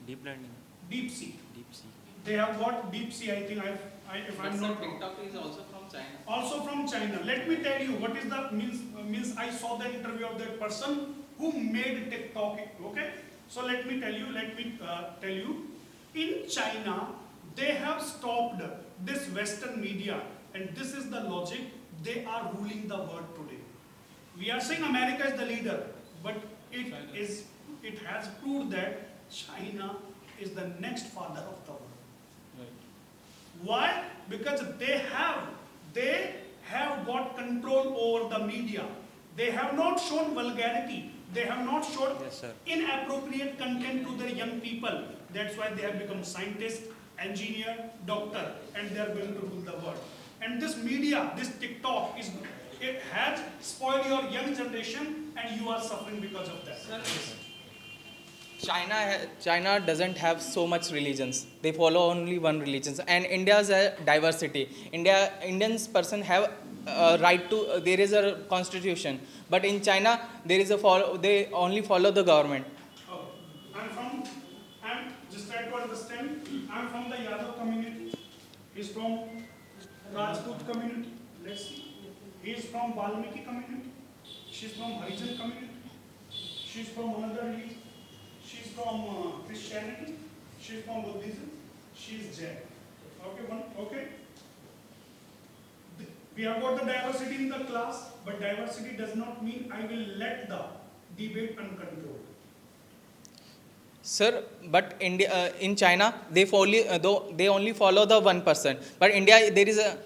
Deep learning. DeepSeek. Deep sea. They have got DeepSeek. I think if But I'm sir, not wrong. TikTok is also from China. Also from China. Let me tell you what is the means. I saw the interview of that person who made TikTok. Okay, so let me tell you. In China, they have stopped this Western media, and this is the logic. They are ruling the world today. We are saying America is the leader, but it has proved that China is the next father of the world. Right. Why? Because they have got control over the media. They have not shown vulgarity. They have not shown Yes, sir. inappropriate content to their young people. That's why they have become scientist, engineer, doctor, and they are going to rule the world. And this media, this TikTok, it has spoiled your young generation, and you are suffering because of that. China doesn't have so much religions. They follow only one religion. And India's a diversity. Indians person have a right to. There is a constitution, but in China there is a they only follow the government. Oh, I'm just trying to understand. I'm from the Yadav community. He's from Rajput community. Let's see. He's from Valmiki community. She's from Harijan community. She's from another religion. She's from Christianity. She's from Buddhism. She's Jain. Okay. We have got the diversity in the class, but diversity does not mean I will let the debate uncontrolled. Sir, but in China they they only follow the 1%. But India there is a.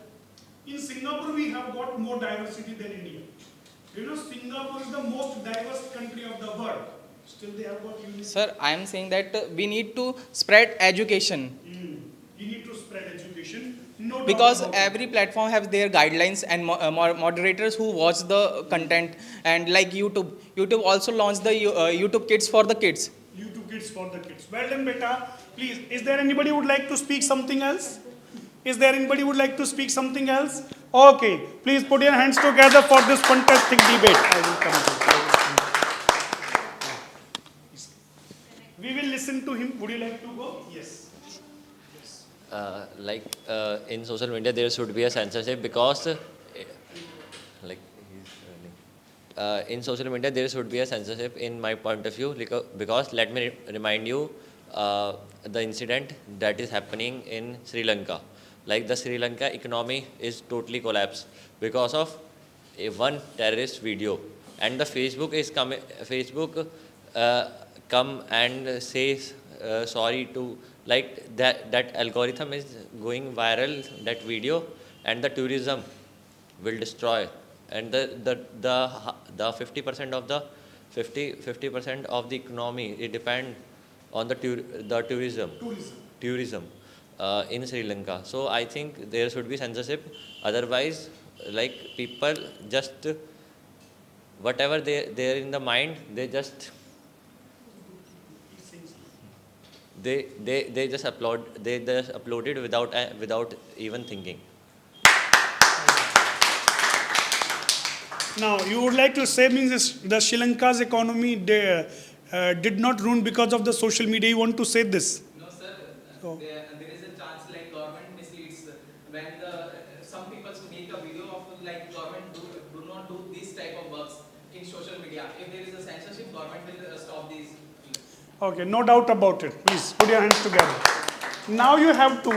In Singapore, we have got more diversity than India. You know, Singapore is the most diverse country of the world. Still, they have got unity. Sir, I am saying that we need to spread education. You need to spread education. No doubt Because about every platform have their guidelines and moderators who watch the content, and like YouTube also launched the YouTube Kids for the kids. it. YouTube Kids for the kids. Well done, beta. Please, is there anybody who would like to speak something else? Is there anybody who would like to speak something else? Okay, please put your hands together for this fantastic debate. I will come to it. We will listen to him. Would you like to go? Yes. In social media there should be a censorship because in social media there should be a censorship in my point of view, because let me remind you the incident that is happening in Sri Lanka. Like the Sri Lanka economy is totally collapsed because of one terrorist video, and the Facebook come and says sorry to, like that algorithm is going viral, that video, and the tourism will destroy, and the 50% of the 50% of the economy, it depend on the tourism in Sri Lanka. So I think there should be censorship. Otherwise, like, people just whatever they're in the mind, they just upload it without even thinking. Now, you would like to say means the Sri Lanka's economy did not ruin because of the social media. You want to say this? No, sir. Oh. There is a chance like government misleads when some people make a video of like government do not do this type of works in social media. If there is a censorship, government will stop these. Okay, no doubt about it. Please put your hands together. Now you have to